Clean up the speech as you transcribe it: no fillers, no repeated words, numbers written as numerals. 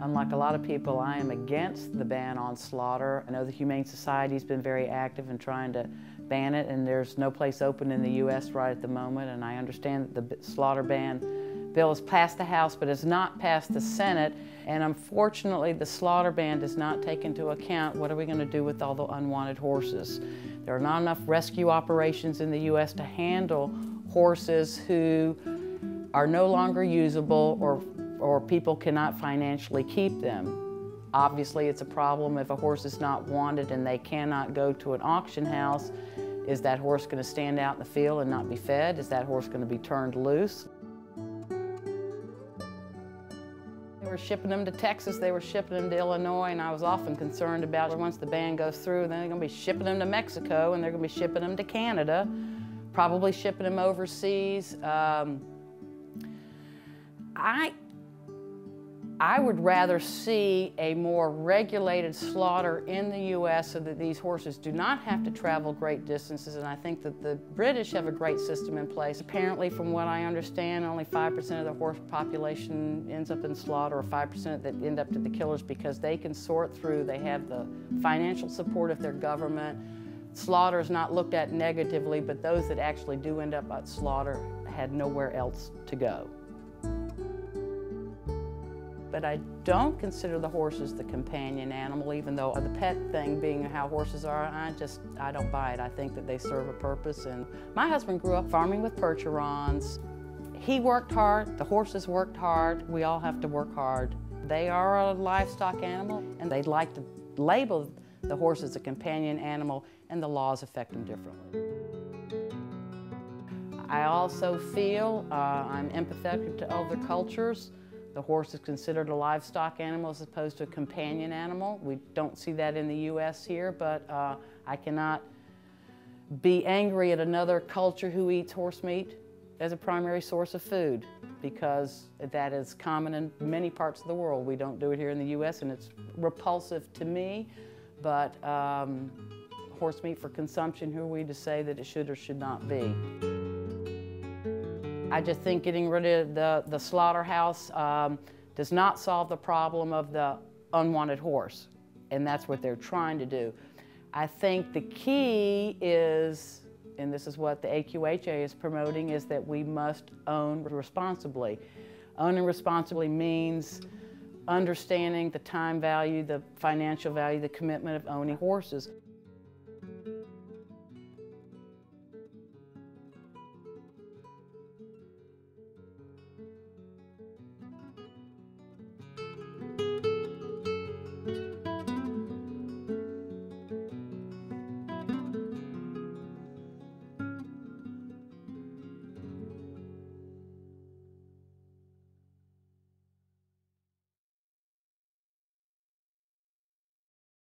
Unlike a lot of people, I am against the ban on slaughter. I know the Humane Society's been very active in trying to ban it, and there's no place open in the U.S. right at the moment, and I understand that the slaughter ban bill has passed the House but has not passed the Senate, and unfortunately the slaughter ban does not take into account what are we going to do with all the unwanted horses. There are not enough rescue operations in the U.S. to handle horses who are no longer usable or people cannot financially keep them. Obviously, it's a problem if a horse is not wanted and they cannot go to an auction house. Is that horse going to stand out in the field and not be fed? Is that horse going to be turned loose? They were shipping them to Texas, they were shipping them to Illinois, and I was often concerned about once the ban goes through, then they're going to be shipping them to Mexico, and they're going to be shipping them to Canada, probably shipping them overseas. I would rather see a more regulated slaughter in the U.S. so that these horses do not have to travel great distances, and I think that the British have a great system in place. Apparently, from what I understand, only 5% of the horse population ends up in slaughter, or 5% that end up to the killers, because they can sort through, they have the financial support of their government. Slaughter is not looked at negatively, but those that actually do end up at slaughter had nowhere else to go. But I don't consider the horses the companion animal, even though the pet thing being how horses are, I don't buy it. I think that they serve a purpose. And my husband grew up farming with Percherons. He worked hard, the horses worked hard, we all have to work hard. They are a livestock animal, and they'd like to label the horse as a companion animal, and the laws affect them differently. I also feel I'm empathetic to other cultures. The horse is considered a livestock animal as opposed to a companion animal. We don't see that in the U.S. here, but I cannot be angry at another culture who eats horse meat as a primary source of food, because that is common in many parts of the world. We don't do it here in the U.S., and it's repulsive to me, but horse meat for consumption, who are we to say that it should or should not be? I just think getting rid of the slaughterhouse does not solve the problem of the unwanted horse, and that's what they're trying to do. I think the key is, and this is what the AQHA is promoting, is that we must own responsibly. Owning responsibly means understanding the time value, the financial value, the commitment of owning horses.